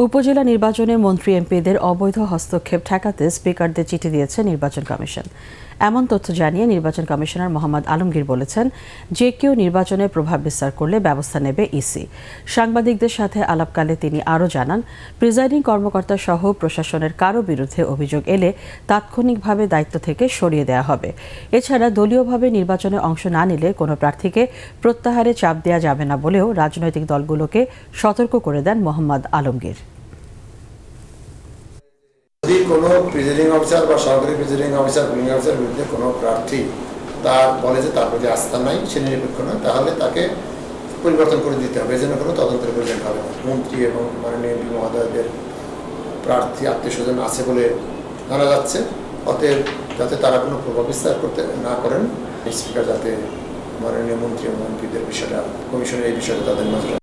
উপজেলা নির্বাচনে মন্ত্রী এমপিদের অবৈধ হস্তক্ষেপ ঠেকাতে স্পিকারদের চিঠি দিয়েছে নির্বাচন কমিশন। এমন তথ্য জানিয়ে নির্বাচন কমিশনার মোহাম্মদ আলমগীর বলেছেন, যে কেউ নির্বাচনে প্রভাব বিস্তার করলে ব্যবস্থা নেবে ইসি। সাংবাদিকদের সাথে আলাপকালে তিনি আরও জানান, প্রিজাইডিং কর্মকর্তা সহ প্রশাসনের কারো বিরুদ্ধে অভিযোগ এলে তাৎক্ষণিকভাবে দায়িত্ব থেকে সরিয়ে দেওয়া হবে। এছাড়া দলীয়ভাবে নির্বাচনে অংশ না নিলে কোনো প্রার্থীকে প্রত্যাহারে চাপ দেওয়া যাবে না বলেও রাজনৈতিক দলগুলোকে সতর্ক করে দেন মোহাম্মদ আলমগীর। যদি কোনো প্রিজাইডিং অফিসার বা সহকারী প্রিজাইডিং অফিসার পুলিং অফিসার বিরুদ্ধে কোনো প্রার্থী তার বলে যে তার প্রতি আস্থা নাই, সে নিরপেক্ষ নয়, তাহলে তাকে পরিবর্তন করে দিতে হবে। এজন্য কোনো তদন্তের প্রয়োজন হবে না। মন্ত্রী এবং মাননীয় এমপি মহোদয়দের প্রার্থী আত্মীয় স্বজন আছে বলে জানা যাচ্ছে, অতএব যাতে তারা কোনো প্রভাব বিস্তার করতে না করেন, স্পিকার যাতে মাননীয় মন্ত্রী এবং এমপিদের বিষয়টা কমিশনের এই বিষয়টা তাদের নজরে